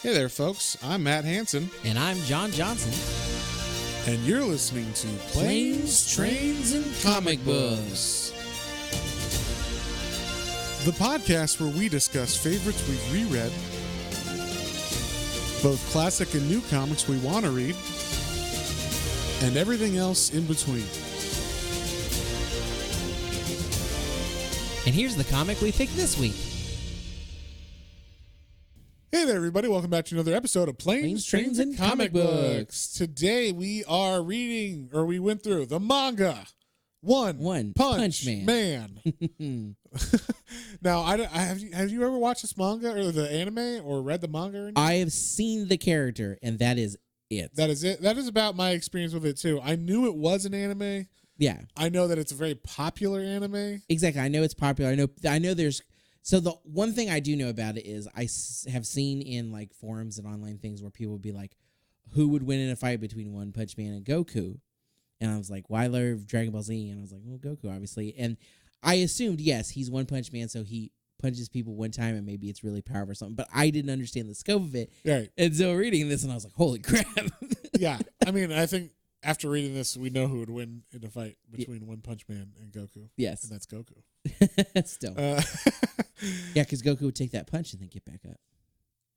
Hey there, folks. I'm Matt Hansen, And I'm John Johnson. and you're listening to Planes, Trains, and Comic Books, the podcast where we discuss favorites we've reread, both classic and new comics we want to read, and everything else in between. And here's the comic we picked this week. Hey there, everybody. Welcome back to another episode of Planes, Trains, and Comic Books. Today we are reading, or we went through, the manga One Punch Man. Now, have you ever watched this manga or the anime or read the manga? Or anything? I have seen the character, and that is it. That is it. That is about my experience with it, too. I knew it was an anime. Yeah. I know that it's a very popular anime. Exactly. I know it's popular. I know there's... So the one thing I do know about it is I have seen in like forums and online things where people would be like, who would win in a fight between One Punch Man and Goku? And I was like, why love Dragon Ball Z? And I was like, well, Goku, obviously. And I assumed, yes, he's One Punch Man, so he punches people one time and maybe it's really powerful or something. But I didn't understand the scope of it. Right. And so reading this, and I was like, holy crap. Yeah. I mean, I think after reading this, we know who would win in a fight between One Punch Man and Goku. Yes. And that's Goku. Still. Yeah, because Goku would take that punch and then get back up.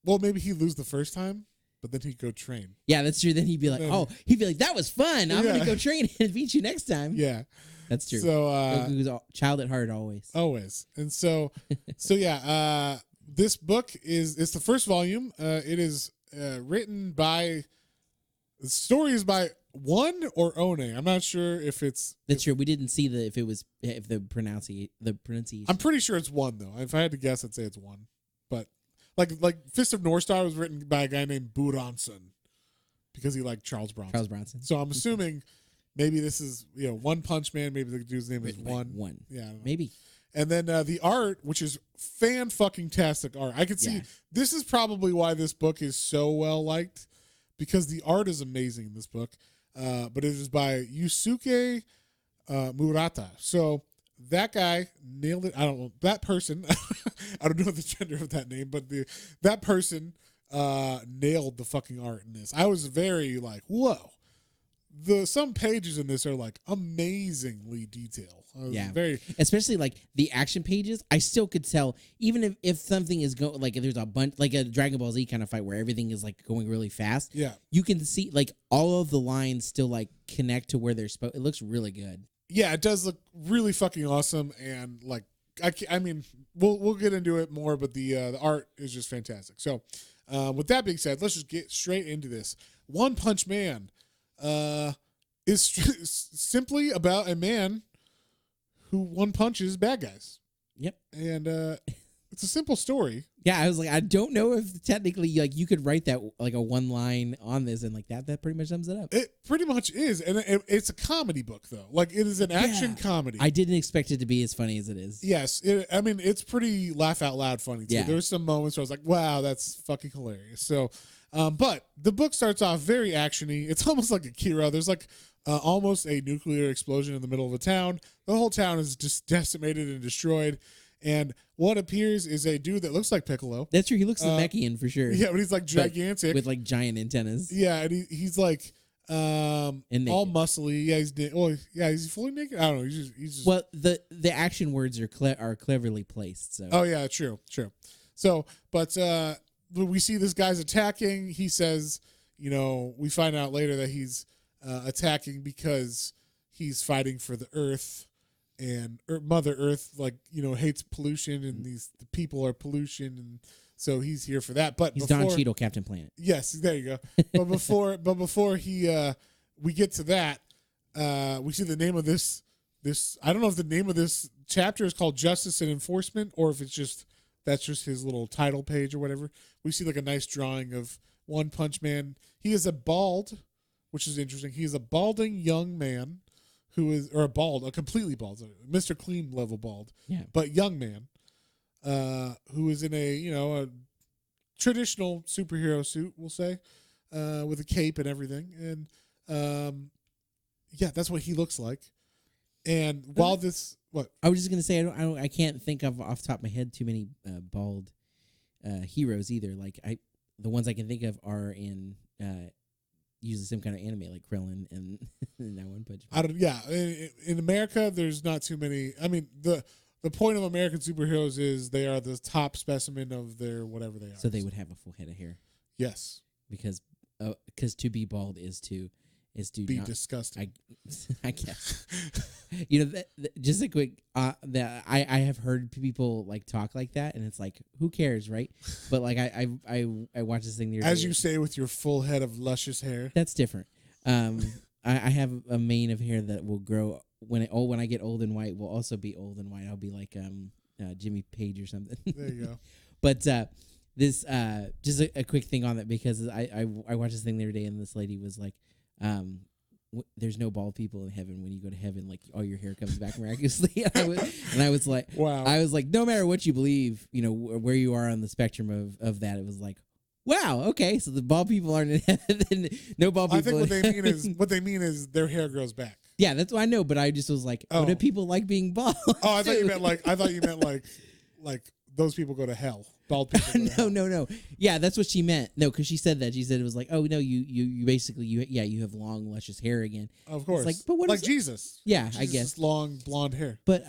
Well, maybe he'd lose the first time, but then he'd go train. Yeah, that's true. Then he'd be like, that was fun. I'm going to go train and beat you next time. Yeah. That's true. So, Goku's child at heart always. Always. And so this book it's the first volume. It is written by, the story is by One or One. I'm not sure if it's... That's true. We didn't see if the pronunciation. I'm pretty sure it's One, though. If I had to guess, I'd say it's One. But like Fist of North Star was written by a guy named Buronson because he liked Charles Bronson. So I'm assuming maybe this is, One Punch Man. Maybe the dude's name is One. Yeah, I don't know. Maybe. And then the art, which is fan-fucking-tastic art. I could see this is probably why this book is so well liked, because the art is amazing in this book. But it is by Yusuke Murata. So that guy nailed it. I don't know. That person, I don't know the gender of that name, but that person nailed the fucking art in this. I was very like, whoa. Some pages in this are like amazingly detailed. Especially like the action pages. I still could tell, even if something is going, like if there's a bunch, like a Dragon Ball Z kind of fight where everything is like going really fast. Yeah, you can see like all of the lines still like connect to where they're supposed. It looks really good. Yeah, it does look really fucking awesome, and like I mean, we'll get into it more, but the art is just fantastic. So, with that being said, let's just get straight into this. One Punch Man is simply about a man who one punches bad guys. Yep. And it's a simple story. Yeah, I was like, I don't know if technically like you could write that like a one line on this and like that pretty much sums it up. It pretty much is. And it's a comedy book though. Like it is an action comedy. I didn't expect it to be as funny as it is. Yes. I mean, it's pretty laugh out loud funny too. Yeah. There's some moments where I was like, wow, that's fucking hilarious. So, but the book starts off very actiony. It's almost like Akira. There's like almost a nuclear explosion in the middle of a town. The whole town is just decimated and destroyed. And what appears is a dude that looks like Piccolo. That's true. He looks Namekian for sure. Yeah, but he's like gigantic with like giant antennas. Yeah, and he's like all muscly. Yeah, he's fully naked. I don't know. He's just well, the action words are cleverly placed. So oh yeah, true. So, but we see this guy's attacking. He says, we find out later that he's attacking because he's fighting for the Earth, and Mother Earth, hates pollution, and the people are pollution, and so he's here for that. But he's Don Cheadle, Captain Planet. Yes, there you go. But before we get to that, we see the name of this. I don't know if the name of this chapter is called Justice and Enforcement, or if that's just his little title page or whatever. We see like a nice drawing of One Punch Man. He is which is interesting. He is a balding young man a completely bald, Mr. Clean level bald, but young man, who is in a traditional superhero suit, we'll say, with a cape and everything, and that's what he looks like. And while what I was just gonna say, I can't think of off the top of my head too many bald heroes either. the ones I can think of are in usually some kind of anime like Krillin and, and that One Punch Man. I don't. Yeah, in America, there's not too many. I mean, the point of American superheroes is they are the top specimen of their whatever they are. So they would have a full head of hair. Yes, Because to be bald is to be not, disgusting. I guess. Just a quick that I have heard people like talk like that, and it's like, who cares, right? But like I watched this thing the other As day. you say, with your full head of luscious hair. That's different. I have a mane of hair that will grow when I get old and white. Will also be old and white. I'll be like Jimmy Page or something. There you go. But this just a quick thing on that, because I watched this thing the other day, and this lady was like, there's no bald people in heaven. When you go to heaven, like all your hair comes back miraculously. and I was like, Wow. I was like, no matter what you believe, where you are on the spectrum of that, it was like, wow, okay, so the bald people aren't in heaven. No bald people. I think what they mean is their hair grows back. Yeah, that's what I know. But I just was like, what do people like being bald? Oh, I thought you meant like those people go to hell. Bald people. Go to hell. No. Yeah, that's what she meant. No, because she said that. She said it was like, oh no, you basically you have long luscious hair again. Of course. It's like, but what like is Jesus? Yeah, Jesus I guess. Long blonde hair. But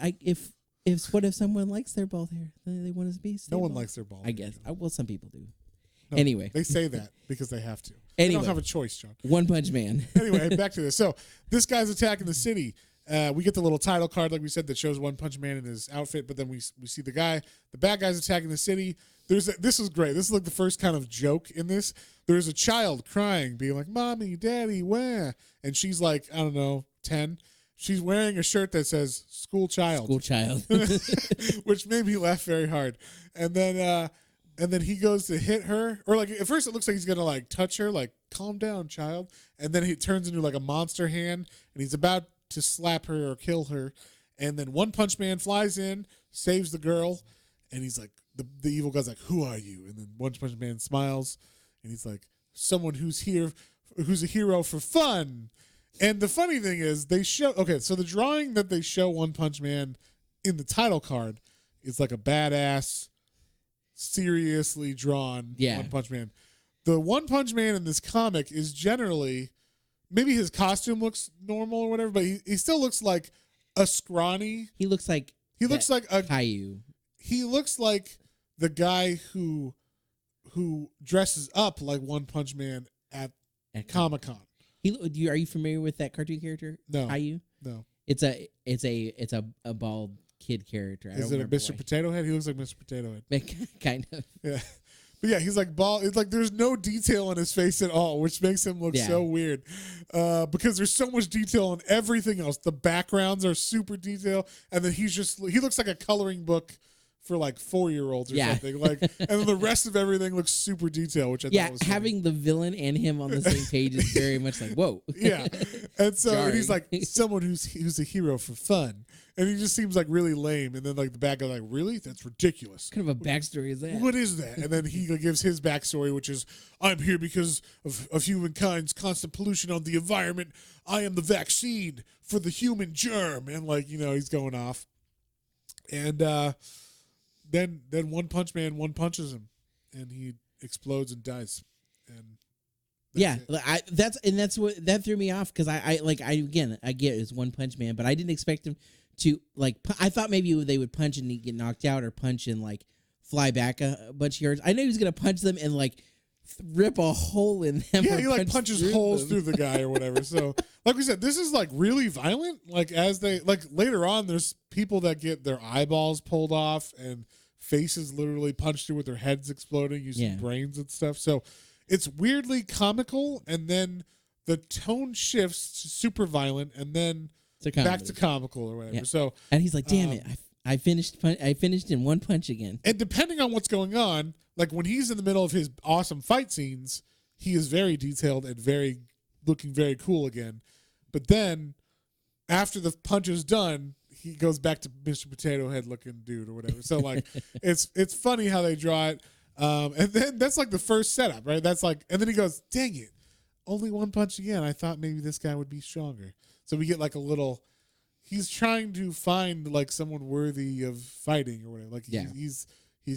what if someone likes their bald hair? Then they want to be. No one likes their bald. I guess. Well, some people do. No, anyway, they say that because they have to. Anyway. They don't have a choice, John. One Punch Man. Anyway, back to this. So this guy's attacking the city. We get the little title card, like we said, that shows One Punch Man in his outfit. But then we see the bad guy's attacking the city. This is great. This is like the first kind of joke in this. There's a child crying, being like, "Mommy, Daddy, where?" And she's like, I don't know, 10. She's wearing a shirt that says "School Child," which made me laugh very hard. And then he goes to hit her, or like at first it looks like he's gonna like touch her, like "Calm down, child." And then he turns into like a monster hand, and he's about to slap her or kill her. And then One Punch Man flies in, saves the girl, and he's like, the evil guy's like, "Who are you?" And then One Punch Man smiles, and he's like, "Someone who's a hero for fun." And the funny thing is, so the drawing that they show One Punch Man in the title card is like a badass, seriously drawn One Punch Man. The One Punch Man in this comic is generally, maybe his costume looks normal or whatever, but he still looks like a scrawny. He looks like a Caillou. He looks like the guy who dresses up like One Punch Man at Comic-Con. Are you familiar with that cartoon character? No. Caillou? No. It's a bald kid character. Is it a Mr. Potato Head? He looks like Mr. Potato Head. Kind of. Yeah. But yeah, he's like bald. It's like there's no detail on his face at all, which makes him look so weird. Because there's so much detail on everything else. The backgrounds are super detailed, and then he looks like a coloring book for like 4-year-olds or something. Like, and then the rest of everything looks super detailed, which I thought was funny. Having the villain and him on the same page is very much like, whoa. Yeah. And so he's like someone who's a hero for fun. And he just seems like really lame. And then like the bad guy's like, really? That's ridiculous. What kind of a backstory is that? What is that? And then he gives his backstory, which is, I'm here because of humankind's constant pollution on the environment. I am the vaccine for the human germ. And like, he's going off. And then One Punch Man one punches him, and he explodes and dies. And that's what that threw me off, because I get it's One Punch Man, but I didn't expect him to like. I thought maybe they would punch and he'd get knocked out, or punch and like fly back a bunch of yards. I know he was gonna punch them and like rip a hole in them. Yeah, he like punches holes through the guy or whatever. So, like we said, this is like really violent. Like later on, there's people that get their eyeballs pulled off and faces literally punched through with their heads exploding. You see brains and stuff. So it's weirdly comical, and then the tone shifts to super violent, and then back to comical or whatever. Yeah. So and he's like, "Damn it, I finished in one punch again." And depending on what's going on, like when he's in the middle of his awesome fight scenes, he is very detailed and looking very cool again. But then after the punch is done, he goes back to Mr. Potato Head looking dude or whatever. So like it's funny how they draw it. And then that's like the first setup, right? That's like, and then he goes, "Dang it, only one punch again. I thought maybe this guy would be stronger." So we get like a little. He's trying to find like someone worthy of fighting or whatever. Like he's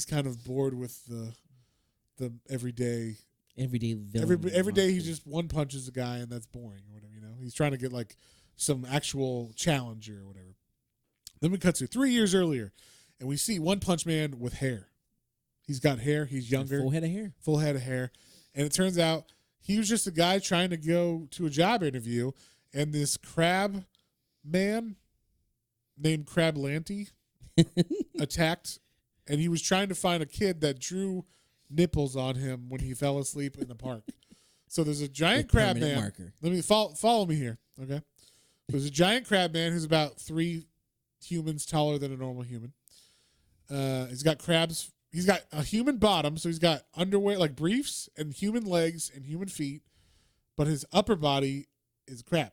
kind of bored with the everyday everyday villain. Every day he just one punches a guy, and that's boring or whatever. He's trying to get like some actual challenger or whatever. Then we cut to 3 years earlier, and we see One Punch Man with hair. He's got hair. He's younger. Full head of hair. Full head of hair. And it turns out he was just a guy trying to go to a job interview, and this crab man named Crab Lanty attacked, and he was trying to find a kid that drew nipples on him when he fell asleep in the park. So there's a giant crab man. Marker. Let me follow me here, okay? There's a giant crab man who's about 3 humans taller than a normal human. He's got crabs. He's got a human bottom, so he's got underwear like briefs and human legs and human feet, but his upper body is crab.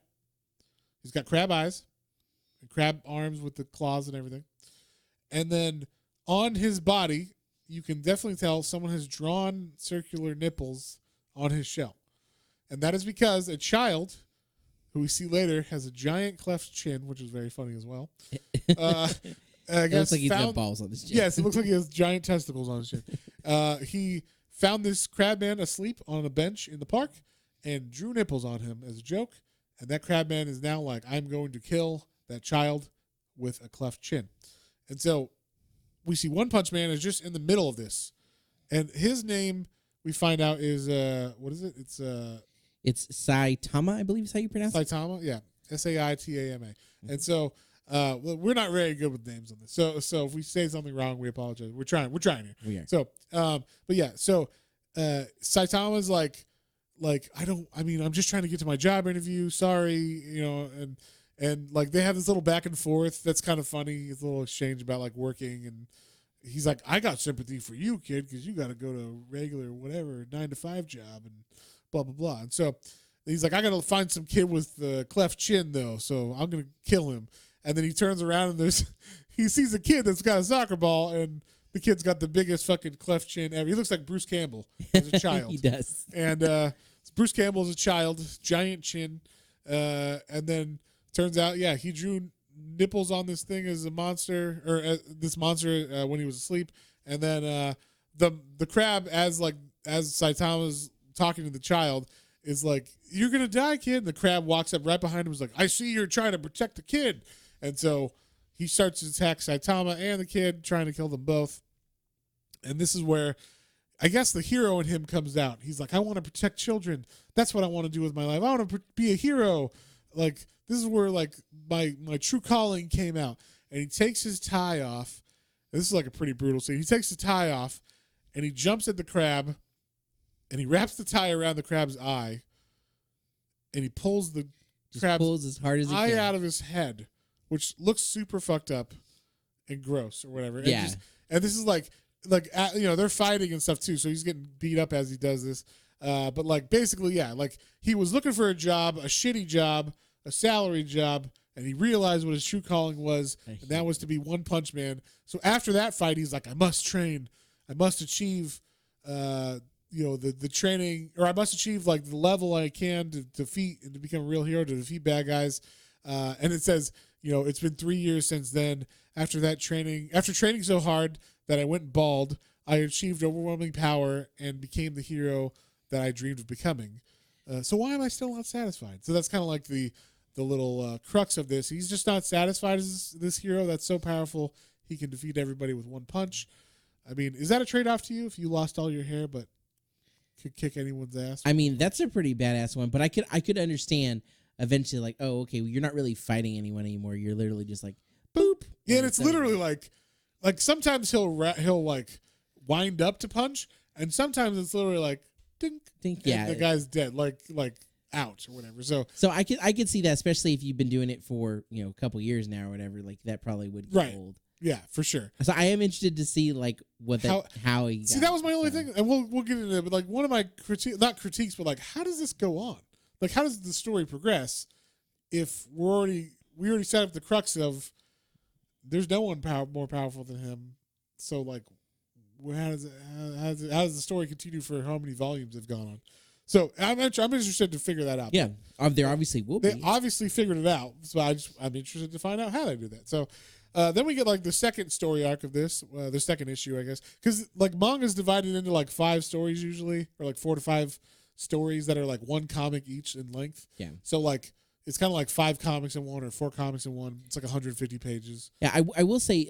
He's got crab eyes and crab arms with the claws and everything. And then on his body, you can definitely tell someone has drawn circular nipples on his shell. And that is because a child, who we see later, has a giant cleft chin, which is very funny as well. I guess it looks like he's got balls on his chin. Yes, it looks like he has giant testicles on his chin. He found this crab man asleep on a bench in the park and drew nipples on him as a joke. And that crab man is now like, I'm going to kill that child with a cleft chin. And so we see One Punch Man is just in the middle of this. And his name, we find out, is, what is it? It's Saitama, I believe is how you pronounce it. Saitama? Yeah. Saitama. And so well, we're not very good with names on this. So if we say something wrong, we apologize. We're trying here. We are. So but yeah, so Saitama's like I'm just trying to get to my job interview. Sorry, and like they have this little back and forth that's kind of funny. It's a little exchange about like working, and he's like, I got sympathy for you, kid, because you got to go to a regular whatever 9-to-5 job and blah blah blah. And so he's like, I got to find some kid with the cleft chin though, so I'm gonna kill him. And then he turns around and he sees a kid that's got a soccer ball, and the kid's got the biggest fucking cleft chin ever. He looks like Bruce Campbell as a child. He does. And Bruce Campbell as a child, giant chin. And then turns out, yeah, he drew nipples on this thing as a monster, or this monster when he was asleep. And then the crab, as Saitama's talking to the child, is like, you're going to die, kid. And the crab walks up right behind him and is like, I see you're trying to protect the kid. And so he starts to attack Saitama and the kid, trying to kill them both. And this is where I guess the hero in him comes out. He's like, I want to protect children. That's what I want to do with my life. I want to be a hero. Like, this is where like my true calling came out. And he takes his tie off. This is like a pretty brutal scene. He takes the tie off and he jumps at the crab and he wraps the tie around the crab's eye and he pulls the crab's as hard as he eye can out of his head, which looks super fucked up and gross or whatever. Yeah. And this is like they're fighting and stuff too, so he's getting beat up as he does this. But like basically, yeah, like he was looking for a job, a shitty job, a salary job, and he realized what his true calling was, and that was to be One Punch Man. So after that fight, he's like, I must train, I must achieve, the training, or I must achieve like the level I can to defeat and to become a real hero, to defeat bad guys. And it says, it's been 3 years since then. After training so hard that I went bald, I achieved overwhelming power and became the hero that I dreamed of becoming. So why am I still not satisfied? So that's kind of like the little crux of this. He's just not satisfied as this hero that's so powerful he can defeat everybody with one punch. I mean, is that a trade-off to you if you lost all your hair but could kick anyone's ass? I mean, that's a pretty badass one, but I could understand eventually, like, oh, okay, well, you're not really fighting anyone anymore. You're literally just like, boop. Yeah, and it's literally like sometimes he'll like wind up to punch, and sometimes it's literally like dink, yeah, the guy's dead, like out or whatever. So I could see that, especially if you've been doing it for a couple years now or whatever. Like that probably would get old. Yeah, for sure. So I am interested to see like how he see. That was my only thing, and we'll get into it. But like one of my not critiques, but like how does this go on? Like how does the story progress if we already set up the crux of there's no one more powerful than him? So like how does the story continue for how many volumes they've gone on? So I'm interested to figure that out. Yeah, there obviously will be. They obviously figured it out, so I'm interested to find out how they do that. So Then we get like the second story arc of this, the second issue, I guess, because like manga is divided into like 5 stories usually, or like 4 to 5 stories that are like one comic each in length. Yeah. So like it's kind of like 5 comics in one or 4 comics in one. It's like 150 pages. Yeah, I will say,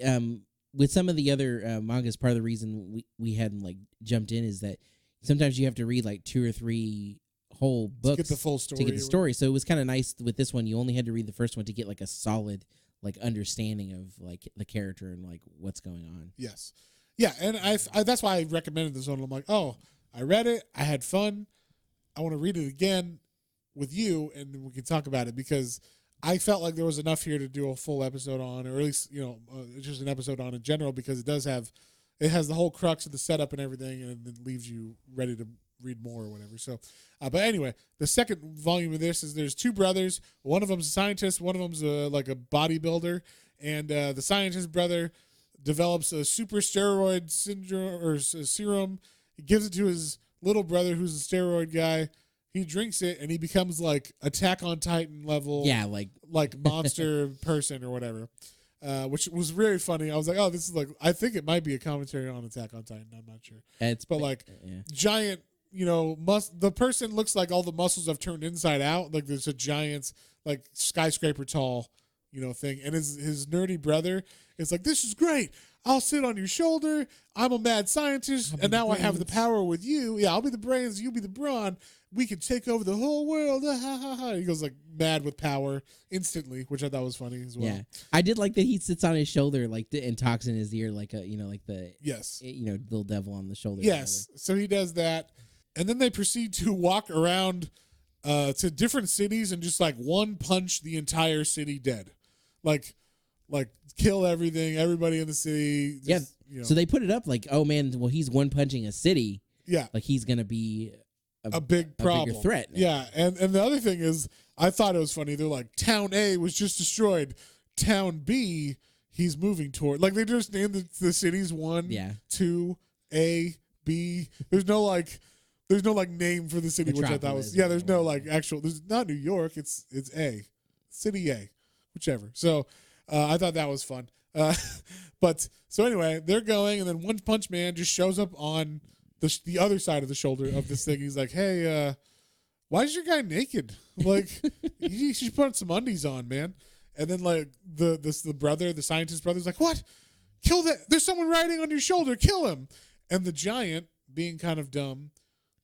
with some of the other mangas, part of the reason we hadn't like jumped in is that sometimes you have to read like 2 or 3 whole books to get the full story. To get the story. So it was kind of nice with this one. You only had to read the first one to get like a solid like understanding of like the character and like what's going on. Yes. Yeah, and I that's why I recommended this one. I'm like, oh, I read it. I had fun. I want to read it again with you, and we can talk about it because I felt like there was enough here to do a full episode on, or at least just an episode on in general, because it has the whole crux of the setup and everything, and then leaves you ready to read more or whatever. So, but anyway, the second volume of this is there's 2 brothers. One of them's a scientist. One of them's like a bodybuilder, and the scientist brother develops a super steroid syndrome or serum. He gives it to his little brother, who's a steroid guy. He drinks it and he becomes like Attack on Titan level. Yeah, like monster person or whatever, which was really funny. I was like, oh, this is like, I think it might be a commentary on Attack on Titan. I'm not sure. But like giant, the person looks like all the muscles have turned inside out. Like there's a giant, like skyscraper tall, thing. And his nerdy brother is like, this is great. I'll sit on your shoulder. I'm a mad scientist, and now I have the power with you. Yeah, I'll be the brains, you be the brawn. We can take over the whole world. He goes like mad with power instantly, which I thought was funny as well. Yeah, I did like that he sits on his shoulder and talks in his ear like like the little devil on the shoulder. Yes, so he does that, and then they proceed to walk around to different cities and just like one punch the entire city dead, like kill everybody in the city. Just, So they put it up like, oh man, well he's one punching a city. Yeah, like he's gonna be a big problem, bigger threat. Yeah, and the other thing is, I thought it was funny. They're like, Town A was just destroyed. Town B, he's moving toward. Like they just named the cities 1, 2, A, B. There's no name for the city, which I thought was There's no like actual. There's not New York. It's A, City A, whichever. So I thought that was fun. But so anyway, they're going, and then One Punch Man just shows up on the other side of the shoulder of this thing. He's like, hey, why is your guy naked? Like, you should put some undies on, man. And then like the scientist brother's like, what? Kill that. There's someone riding on your shoulder. Kill him. And the giant, being kind of dumb,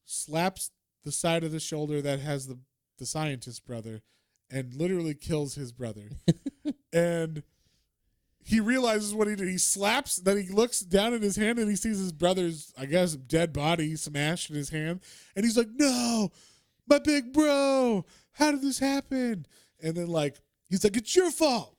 slaps the side of the shoulder that has the scientist brother and literally kills his brother. And he realizes what he did. He slaps, then he looks down at his hand and he sees his brother's, I guess, dead body smashed in his hand. And he's like, no, my big bro, how did this happen? And then like, he's like, it's your fault.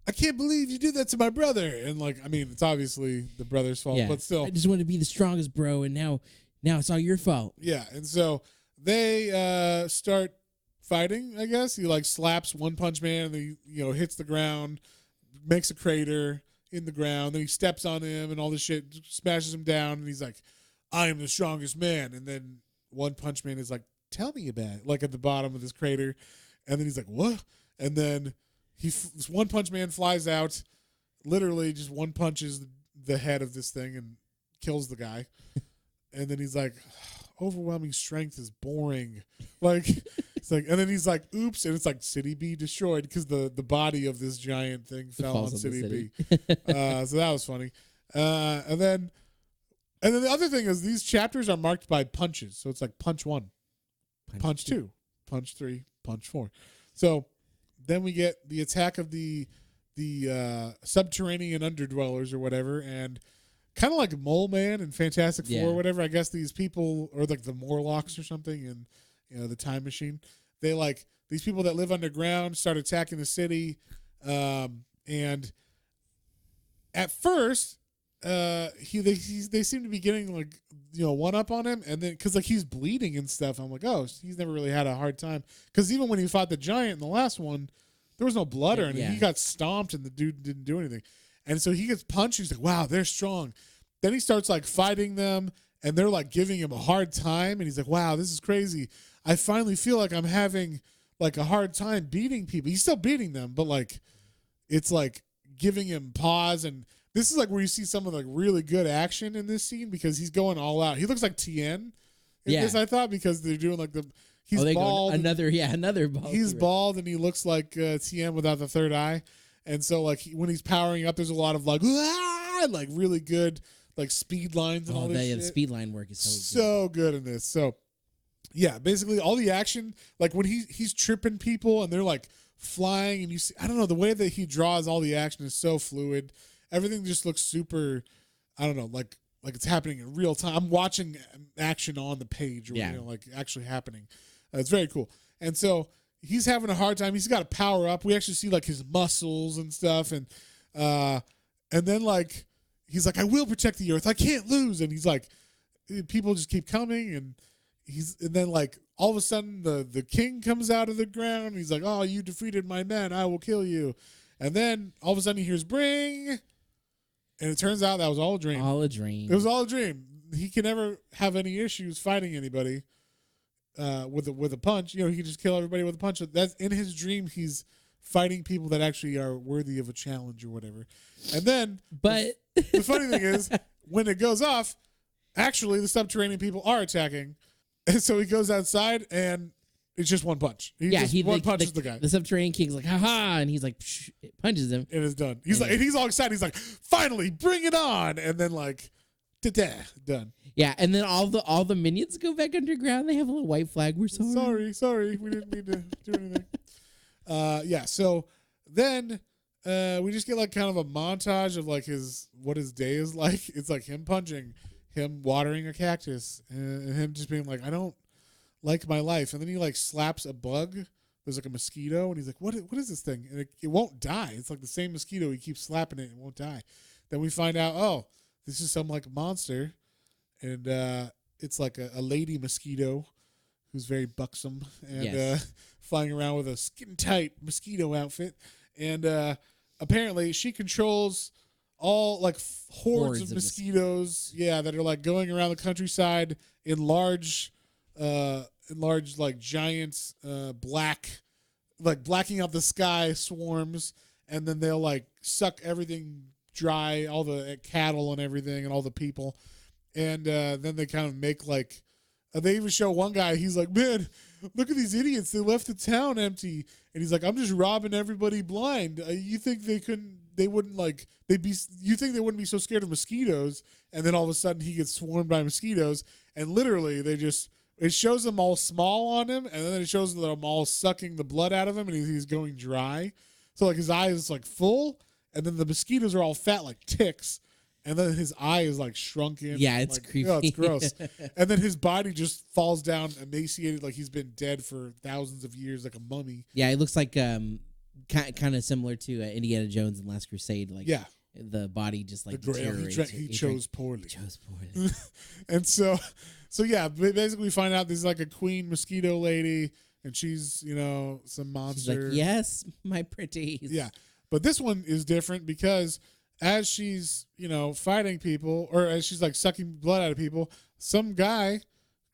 I can't believe you did that to my brother. And like, I mean, it's obviously the brother's fault, but still. I just want to be the strongest bro, and now it's all your fault. Yeah, and so they start fighting, I guess. He like slaps One Punch Man and he, hits the ground, makes a crater in the ground, then he steps on him and all this shit, smashes him down, and he's like, I am the strongest man. And then One Punch Man is like, tell me about it, like at the bottom of this crater. And then he's like, what? And then this One Punch Man flies out, literally just one punches the head of this thing and kills the guy. And then he's like, overwhelming strength is boring. Like, it's like, and then he's like, oops, and it's like City B destroyed because the body of this giant thing fell on City B. So that was funny. And then the other thing is these chapters are marked by punches. So it's like punch 1, punch 2, punch 3, punch 4. So then we get the attack of the subterranean underdwellers or whatever, and kind of like Mole Man and Fantastic Four or whatever. I guess these people, or like the Morlocks or something, and the Time Machine. They like these people that live underground start attacking the city, and at first, they seem to be getting like one up on him, and then because like he's bleeding and stuff, I'm like, oh, he's never really had a hard time. Because even when he fought the giant in the last one, there was no blood or anything. He got stomped, and the dude didn't do anything. And so he gets punched. He's like, wow, they're strong. Then he starts like fighting them, and they're like giving him a hard time. And he's like, wow, this is crazy. I finally feel like I'm having like a hard time beating people. He's still beating them, but like it's like giving him pause. And this is like where you see some of like really good action in this scene because he's going all out. He looks like Tien in this, I thought, because they're doing like he's bald. Another bald. He's bald and he looks like Tien without the third eye. And so like when he's powering up, there's a lot of like really good like speed lines and all this shit. The speed line work is so good in this. So yeah, basically all the action, like when he's tripping people and they're like flying and you see, I don't know, the way that he draws all the action is so fluid. Everything just looks super, I don't know, like it's happening in real time. I'm watching action on the page, or, like actually happening. It's very cool. And so he's having a hard time. He's got to power up. We actually see like his muscles and stuff. And then like, he's like, I will protect the earth. I can't lose. And he's like, people just keep coming. And then like all of a sudden the king comes out of the ground. And he's like, oh, you defeated my men. I will kill you. And then all of a sudden he hears bring. And it turns out that was all a dream. All a dream. It was all a dream. He can never have any issues fighting anybody with a punch. You know, he can just kill everybody with a punch. That's in his dream. He's fighting people that actually are worthy of a challenge or whatever. And then, but the funny thing is, when it goes off, actually the subterranean people are attacking. And so he goes outside and it's just one punch. He punches the guy. The subterranean king's like, haha, and he's like, punches him. And it's done. He's like, and he's all excited. He's like, finally, bring it on. And then like, done. Yeah, and then all the minions go back underground. They have a little white flag. We're sorry. We didn't mean to do anything. Yeah. So then we just get like kind of a montage of like what his day is like. It's like him punching, him watering a cactus, and him just being like, I don't like my life. And then he like slaps a bug. There's like a mosquito, and he's like, what is this thing? And it won't die. It's like the same mosquito. He keeps slapping it and it won't die. Then we find out, oh, this is some like monster. And it's like a lady mosquito who's very buxom and flying around with a skin-tight mosquito outfit. And apparently she controls all like hordes of mosquitoes, that are like going around the countryside in large like giant blacking out the sky swarms, and then they'll like suck everything dry, all the cattle and everything and all the people. And then they kind of make like, they even show one guy, he's like, man, look at these idiots. They left the town empty. And he's like, I'm just robbing everybody blind. You think you think they wouldn't be so scared of mosquitoes? And then all of a sudden he gets swarmed by mosquitoes. And literally it shows them all small on him. And then it shows them all sucking the blood out of him. And he's going dry. So like his eye is like full. And then the mosquitoes are all fat like ticks. And then his eye is like shrunken. Yeah, it's like, creepy. Oh, it's gross. And then his body just falls down emaciated, like he's been dead for thousands of years, like a mummy. Yeah, it looks like kind of similar to Indiana Jones and Last Crusade. Like, the body just like deteriorates. He chose poorly. And so yeah, basically we find out there's like a queen mosquito lady, and she's some monster. She's like, yes, my pretties. Yeah, but this one is different because as she's, fighting people, or as she's like sucking blood out of people, some guy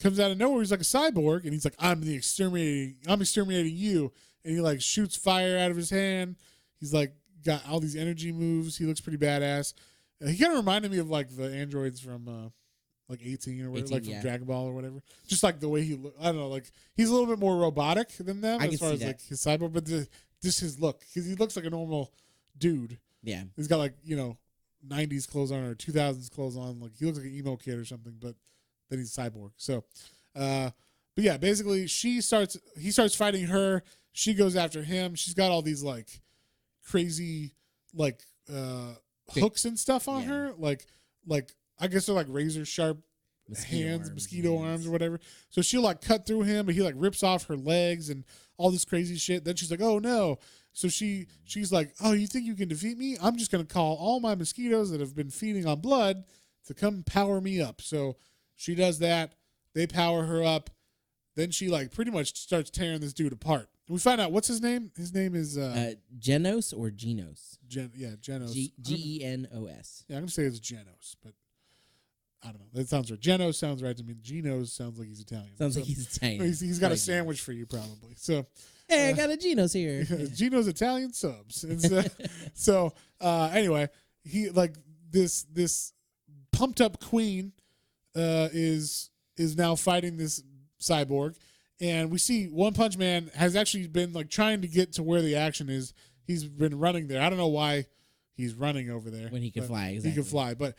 comes out of nowhere. He's like a cyborg, and he's like, I'm exterminating you. And he like shoots fire out of his hand. He's like got all these energy moves. He looks pretty badass. He kind of reminded me of like the androids from like 18 or whatever, from Dragon Ball or whatever. Just like the way he look. I don't know, like he's a little bit more robotic than them as far as like his cyborg, but just his look, because he looks like a normal dude. Yeah. He's got like, 90s clothes on or 2000s clothes on. Like he looks like an emo kid or something, but then he's a cyborg. So, but yeah, basically he starts fighting her. She goes after him. She's got all these like crazy, like, hooks and stuff on her. Like, I guess they're like razor sharp mosquito arms or whatever. So she'll like cut through him, but he like rips off her legs and all this crazy shit. Then she's like, oh no. So she's like, oh, you think you can defeat me? I'm just going to call all my mosquitoes that have been feeding on blood to come power me up. So she does that. They power her up. Then she like pretty much starts tearing this dude apart. We find out, what's his name? His name is Genos or Genos? Genos. Genos. Yeah, I'm going to say it's Genos, but I don't know. That sounds right. Geno sounds right to me. Geno's sounds like he's Italian. Sounds like he's Italian. He's got a sandwich for you probably. So hey, I got a Geno's here. Geno's Italian subs. And so anyway, he like this pumped up queen is now fighting this cyborg, and we see One Punch Man has actually been like trying to get to where the action is. He's been running there. I don't know why he's running over there when he can fly. Exactly. He can fly, but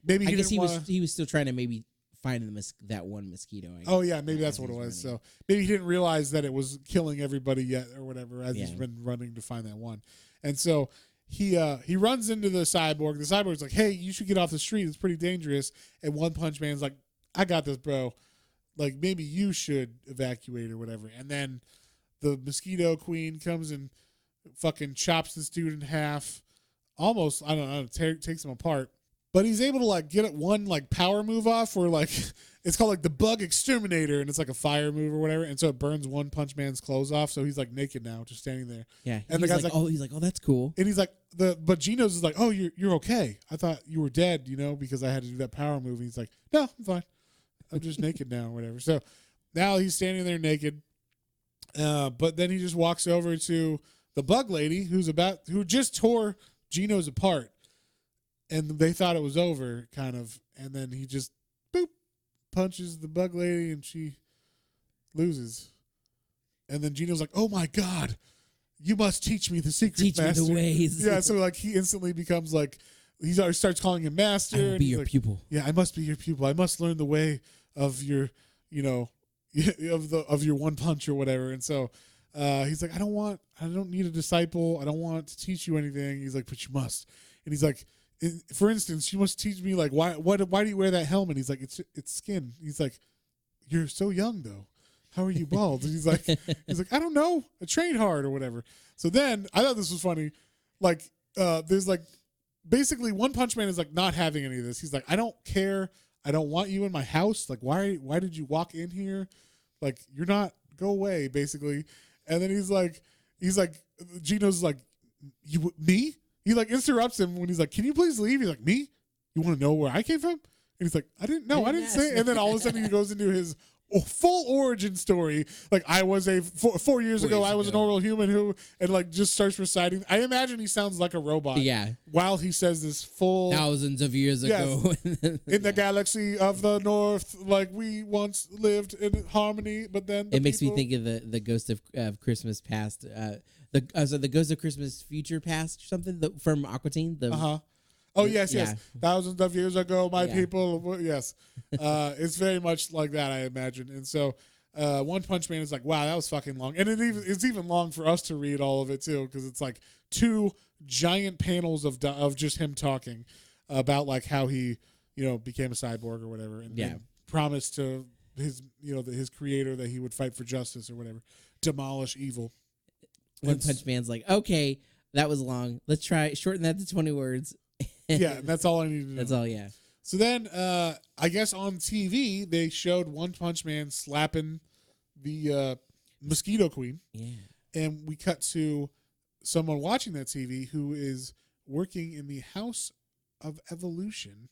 maybe he was still trying to maybe find that one mosquito. Oh yeah, maybe that's what it was. Running. So maybe he didn't realize that it was killing everybody yet or whatever as he's been running to find that one. And so he runs into the cyborg. The cyborg's like, "Hey, you should get off the street. It's pretty dangerous." And One Punch Man's like, "I got this, bro. Like maybe you should evacuate or whatever." And then the mosquito queen comes and fucking chops this dude in half. Almost, I don't know, takes him apart. But he's able to like get it one like power move off where like it's called like the bug exterminator, and it's like a fire move or whatever, and so it burns One Punch Man's clothes off, so he's like naked now, just standing there. Yeah, and the guy's like, oh, that's cool. And he's like, but Geno's is like, "Oh, you're okay. I thought you were dead, because I had to do that power move." And he's like, "No, I'm fine. I'm just naked now or whatever." So now he's standing there naked, but then he just walks over to the bug lady who just tore Geno's apart. And they thought it was over, kind of. And then he just, boop, punches the bug lady, and she loses. And then Geno's like, "Oh, my God, you must teach me the secret, master. Teach me the ways." Yeah, so, like, he instantly becomes, like, he starts calling him master. I will be your pupil. Yeah, I must be your pupil. I must learn the way of your, of your one punch or whatever. And so he's like, I don't need a disciple. I don't want to teach you anything. He's like, "But you must." And he's like, "For instance, you must teach me, like, why do you wear that helmet?" He's like, it's skin. He's like, "You're so young though. How are you bald?" And he's like, "I don't know. I trained hard or whatever." So then I thought this was funny. Like, there's like basically One Punch Man is like not having any of this. He's like, "I don't care. I don't want you in my house. Like, why did you walk in here? Like, you're not, go away," basically. And then he's like, Geno's like, me? He like interrupts him when he's like, "Can you please leave?" He's like, "Me? You want to know where I came from?" And he's like, I didn't say it. And then all of a sudden he goes into his full origin story. Like, I was 4 years ago, I was a normal human and like just starts reciting. I imagine he sounds like a robot. Yeah. While he says this full thousands of years ago. In the galaxy of the north, like we once lived in harmony, but then it makes me think of the Ghost of Christmas Past. The Ghost of Christmas Future Past or something from Aqua Teen. Oh, yes. Thousands of years ago, my people. Yes. It's very much like that, I imagine. And so One Punch Man is like, wow, that was fucking long. And it's even long for us to read all of it, too, because it's like 2 giant panels of just him talking about like how he, became a cyborg or whatever. And promised to his creator that he would fight for justice or whatever, demolish evil. One Punch Man's like, "Okay, that was long. Let's shorten that to 20 words." Yeah, that's all I need to know. That's all, yeah. So then, I guess on TV, they showed One Punch Man slapping the Mosquito Queen. Yeah. And we cut to someone watching that TV who is working in the House of Evolution,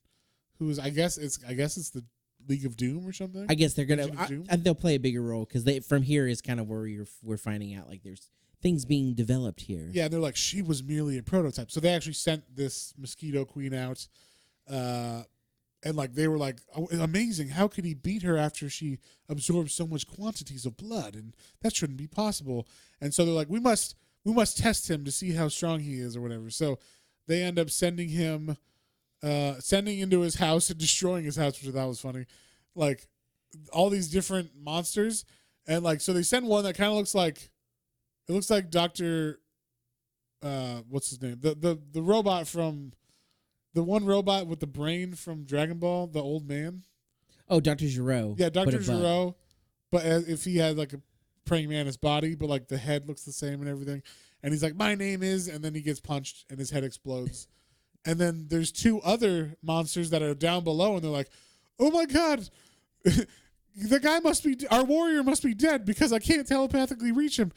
who is, I guess it's the League of Doom or something. I guess they're going to, they'll play a bigger role because from here is kind of where we're finding out like there's things being developed here. Yeah, they're like, she was merely a prototype. So they actually sent this Mosquito Queen out, and like they were like, oh, amazing. How could he beat her after she absorbed so much quantities of blood? And that shouldn't be possible. And so they're like, we must test him to see how strong he is or whatever. So they end up sending him, into his house and destroying his house, which I thought was funny. Like all these different monsters, and like so they send one that kind of looks like. It looks like Dr. What's his name? The robot from the one robot with the brain from Dragon Ball, the old man. Oh, Dr. Gero. Yeah, Dr. Gero. But if he had like a praying mantis body, but like the head looks the same and everything. And he's like, "My name is," and then he gets punched and his head explodes. And then there's 2 other monsters that are down below, and they're like, "Oh my God. The guy our warrior must be dead because I can't telepathically reach him.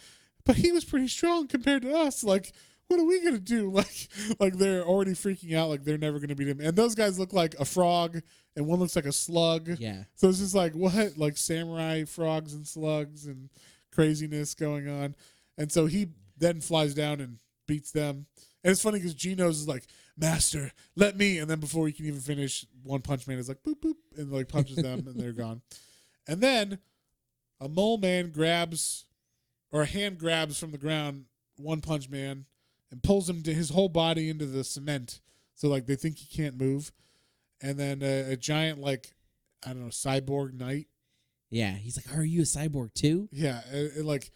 But he was pretty strong compared to us. Like, what are we gonna do? Like they're already freaking out, like they're never gonna beat him. And those guys look like a frog, and one looks like a slug. Yeah. So it's just like what, like samurai frogs and slugs and craziness going on. And so he then flies down and beats them. And it's funny because Geno's is like, Master, let me. And then before he can even finish, One Punch Man is like, boop, boop, and like punches them and they're gone. And then a mole man grabs, or a hand grabs from the ground One Punch Man and pulls him to his whole body into the cement. So like they think he can't move. And then a giant, like, I don't know, cyborg knight. Yeah. He's like, are you a cyborg too? Yeah. Like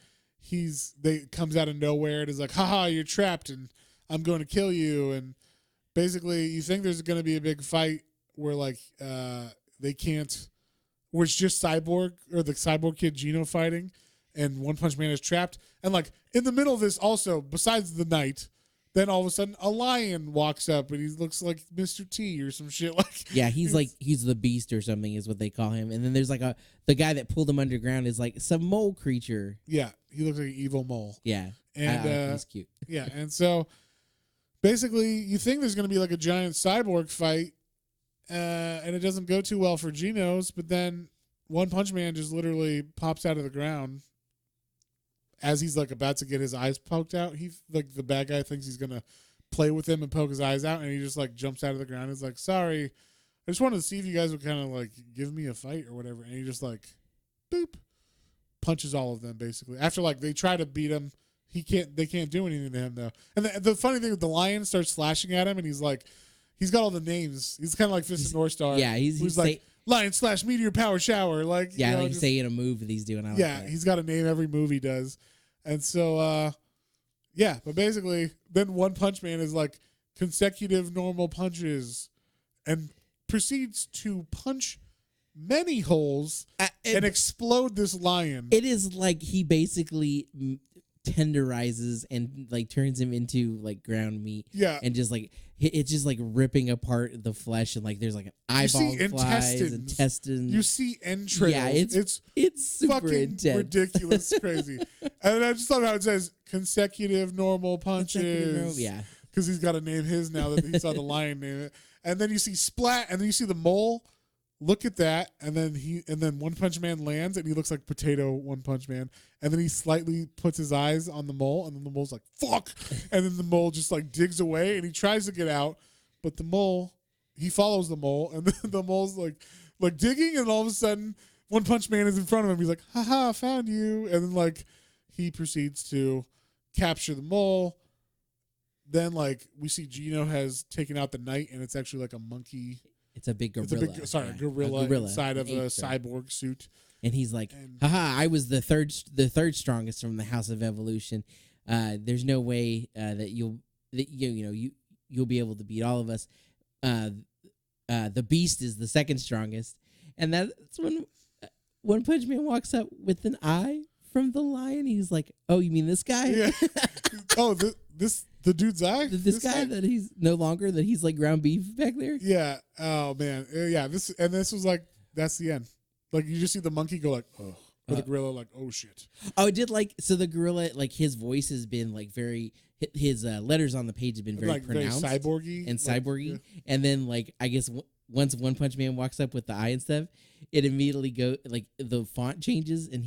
they comes out of nowhere and is like, haha, you're trapped and I'm going to kill you. And basically you think there's going to be a big fight where like they can't, where it's just Cyborg or the Cyborg kid Geno fighting and One Punch Man is trapped. And like in the middle of this also, besides the knight, then all of a sudden a lion walks up and he looks like Mr. T or some shit. Like Yeah, he's the beast or something is what they call him. And then there's like the guy that pulled him underground is like some mole creature. Yeah, he looks like an evil mole. Yeah. And he's cute. Yeah, and so basically you think there's going to be like a giant cyborg fight and it doesn't go too well for Geno's, but then One Punch Man just literally pops out of the ground as he's like about to get his eyes poked out. He like the bad guy thinks he's gonna play with him and poke his eyes out, and he just like jumps out of the ground. He's like, "Sorry, I just wanted to see if you guys would kind of like give me a fight or whatever." And he just like, boop, punches all of them basically. After like they try to beat him, they can't do anything to him though. And the funny thing with the lion starts slashing at him, and he's like, he's got all the names. He's kind of like Fist of North Star. Yeah, he's like lion slash meteor power shower. Like yeah, you know, like you say in a move that he's doing. I like that. He's got a name every move he does. And so, yeah, but basically, then One Punch Man is like consecutive normal punches and proceeds to punch many holes and explode this lion. It is like he basically tenderizes and like turns him into like ground meat. Yeah. And just like, it's just like ripping apart the flesh and like there's like an eyeball flies, intestines. You see entrails. Yeah, it's super fucking intense. ridiculous, crazy. And I just thought how it says consecutive normal punches. Yeah. Because he's got to name his now that he saw the lion name it. And then you see splat, and then you see the mole. Look at that, and then One Punch Man lands, and he looks like Potato One Punch Man. And then he slightly puts his eyes on the mole, and then the mole's like, fuck! And then the mole just like digs away, and he tries to get out, but the mole, he follows the mole, and then the mole's like digging, and all of a sudden, One Punch Man is in front of him. He's like, haha, found you. And then like he proceeds to capture the mole. Then like we see Geno has taken out the knight, and it's actually like a monkey. It's a big gorilla. A gorilla inside of a cyborg suit. And he's like, haha, I was the third strongest from the House of Evolution. There's no way that you'll be able to beat all of us. The Beast is the second strongest. And that's when One Punch Man walks up with an eye from the lion. He's like, oh, you mean this guy? Yeah. Oh, the dude's eye? This guy that he's no longer, that he's like ground beef back there? Yeah. Oh, man. Yeah. This was like, that's the end. Like, you just see the monkey go like, oh. Or the gorilla like, oh, shit. Oh, it did like, so the gorilla, like his voice has been like very, his letters on the page have been very like pronounced. Very cyborgy. And like, cyborgy. Yeah. And then like, I guess once One Punch Man walks up with the eye and stuff, it immediately like the font changes and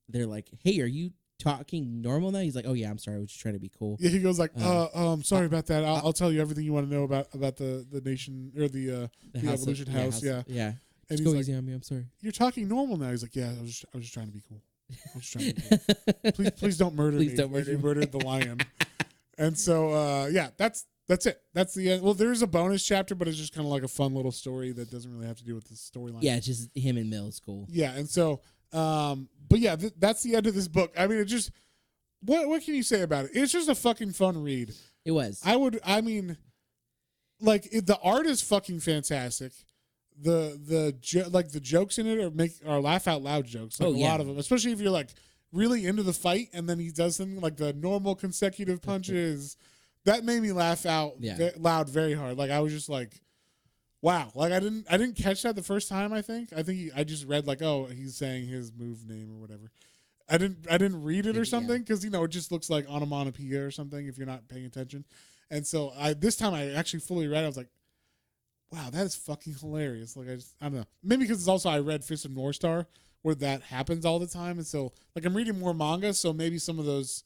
they're like, hey, are you talking normal now? He's like, oh yeah, I'm sorry, I was just trying to be cool. Yeah, he goes like, sorry about that. I'll tell you everything you want to know about the nation or the evolution house. Yeah. And just he's go like, easy on me. I'm sorry. You're talking normal now. He's like, yeah, I was just trying to be cool. I was just trying to be cool. Please don't murder me. Don't murder me. You murdered the lion. And so, yeah, that's it. That's the end. Well, there's a bonus chapter, but it's just kind of like a fun little story that doesn't really have to do with the storyline. Yeah, it's just him in middle school. Yeah, and so, but yeah, that's the end of this book. I mean, it just, what can you say about it? It's just a fucking fun read. It was. The art is fucking fantastic. The jokes in it are laugh out loud jokes. Like a lot of them, especially if you're like really into the fight, and then he does something like the normal consecutive punches. That made me laugh out loud very hard. Like I was just like, wow. Like I didn't catch that the first time. I think I just read like, oh, he's saying his move name or whatever. I didn't read it or Yeah. something because it just looks like onomatopoeia or something if you're not paying attention. And so this time I actually fully read it. I was like, wow, that is fucking hilarious. Like I don't know, maybe because it's also I read Fist of North Star where that happens all the time, and so like I'm reading more manga, so maybe some of those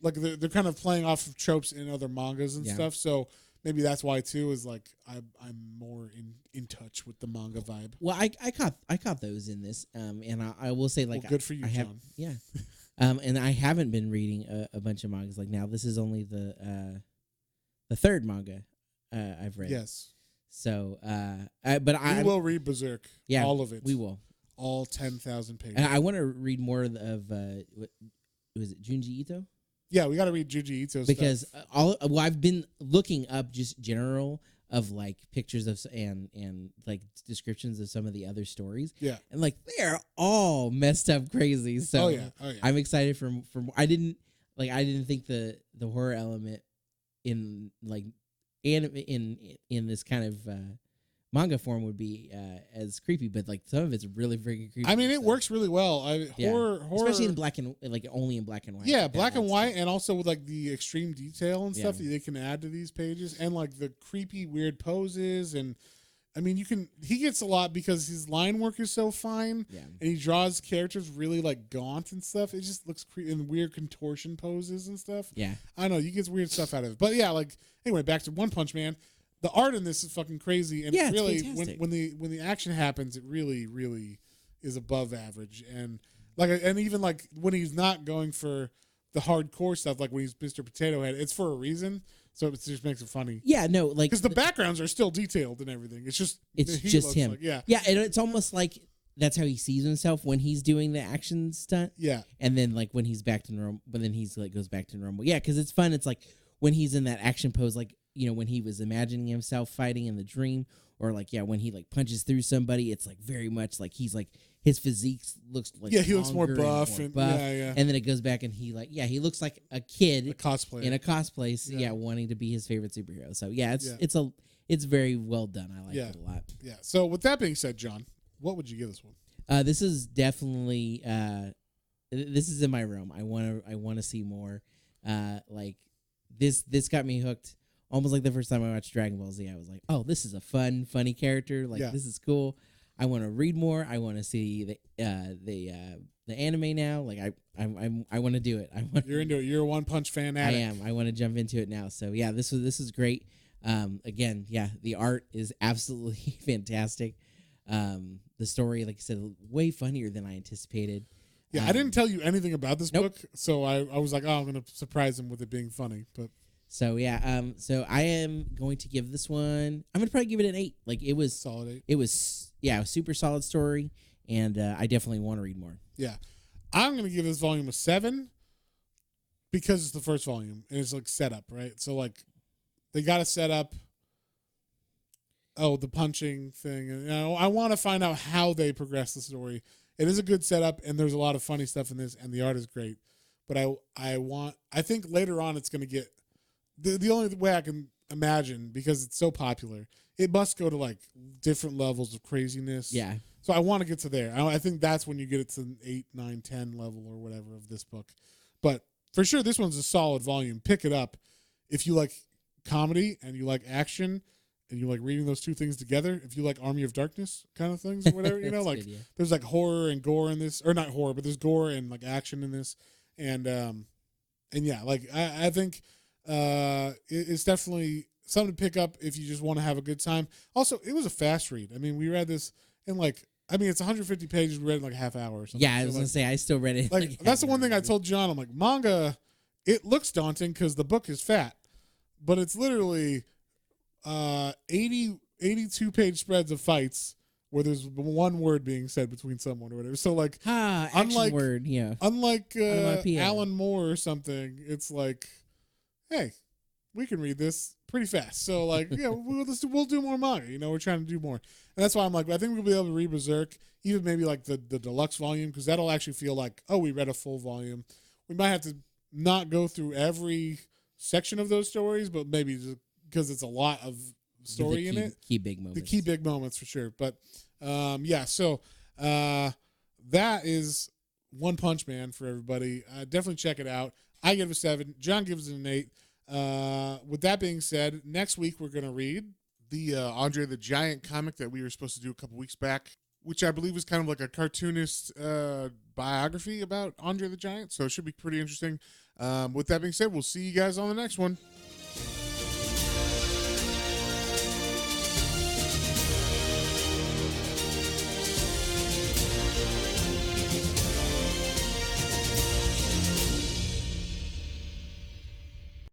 like they're kind of playing off of tropes in other mangas and stuff. So maybe that's why too is like I'm more in touch with the manga vibe. Well, I caught those in this, and I will say like Good for you, I have, John. yeah, and I haven't been reading a bunch of mangas. Like now, this is only the third manga I've read. Yes. So, but we will read Berserk. Yeah, all of it. We will. All 10,000 pages. And I want to read more of what was it, Junji Ito? Yeah, we got to read Junji Ito because stuff. I've been looking up just general of like pictures of and like descriptions of some of the other stories. Yeah, and like they're all messed up crazy. So I'm excited for I didn't think the horror element in like in this kind of manga form would be as creepy, but like some of it's really freaking creepy. I mean, it works really well. Horror, especially in black and like only in black and white. Yeah, black and white, and also with like the extreme detail and stuff that they can add to these pages, and like the creepy, weird poses. And I mean, he gets a lot because his line work is so fine, and he draws characters really like gaunt and stuff. It just looks creepy and weird contortion poses and stuff. Yeah, I know you get weird stuff out of it, but yeah, like anyway, back to One Punch Man. The art in this is fucking crazy, and really, when the action happens, it really, really is above average. And even like when he's not going for the hardcore stuff, like when he's Mr. Potato Head, it's for a reason. So it just makes it funny. Yeah, no, like because the backgrounds are still detailed and everything. It's just him. Like, yeah, and it's almost like that's how he sees himself when he's doing the action stunt. Yeah, and then like when he's back to normal, but then he's like goes back to normal. Yeah, because it's fun. It's like when he's in that action pose, like. When he was imagining himself fighting in the dream, or like when he like punches through somebody, it's like very much like he's like his physique looks like he looks more buff and and then it goes back and he looks like a kid, a cosplayer in a cosplay, wanting to be his favorite superhero. So it's very well done. I like it a lot. Yeah. So with that being said, John, what would you give this one? This is definitely this is in my realm. I want to see more. Like this got me hooked. Almost like the first time I watched Dragon Ball Z, I was like, "Oh, this is a funny character. Like this is cool. I want to read more. I want to see the anime now. Like I want to do it. You're into it. You're a One Punch fan. Addict. I am. I want to jump into it now. So yeah, this is great. Again, the art is absolutely fantastic. The story, like I said, way funnier than I anticipated. Yeah, I didn't tell you anything about this book, so I was like, oh, I'm going to surprise him with it being funny, but. So so I am going to give this one. I'm going to probably give it an 8. Like it was solid 8. It was a super solid story, and I definitely want to read more. Yeah, I'm going to give this volume a 7 because it's the first volume and it's like set up, right? So like they got to set up. Oh, the punching thing, and I want to find out how they progress the story. It is a good setup, and there's a lot of funny stuff in this, and the art is great. But I think later on it's going to get. The only way I can imagine, because it's so popular, it must go to like different levels of craziness. Yeah. So I want to get to there. I think that's when you get it to an 8, 9, 10 level or whatever of this book. But for sure, this one's a solid volume. Pick it up if you like comedy and you like action and you like reading those two things together. If you like Army of Darkness kind of things or whatever, like good, there's like horror and gore in this, or not horror, but there's gore and like action in this, and yeah, like I think. It's definitely something to pick up if you just want to have a good time. Also, it was a fast read. I mean, we read this in it's 150 pages. We read it in like a half hour or something. Yeah, I was going to say, I still read it. Like that's the one thing I told John. I'm like, manga, it looks daunting because the book is fat, but it's literally 82 page spreads of fights where there's one word being said between someone or whatever. So like, unlike Alan Moore or something, it's like, hey, we can read this pretty fast. So like, we'll do more manga. We're trying to do more, and that's why I'm like, I think we'll be able to read Berserk, even maybe like the deluxe volume, because that'll actually feel like, oh, we read a full volume. We might have to not go through every section of those stories, but maybe just because it's a lot of story in it. Key big moments. The key big moments for sure. But So that is One Punch Man for everybody. Definitely check it out. I give it a 7. John gives it an 8. With that being said, next week we're going to read the Andre the Giant comic that we were supposed to do a couple weeks back, which I believe is kind of like a cartoonist biography about Andre the Giant. So it should be pretty interesting. With that being said, we'll see you guys on the next one.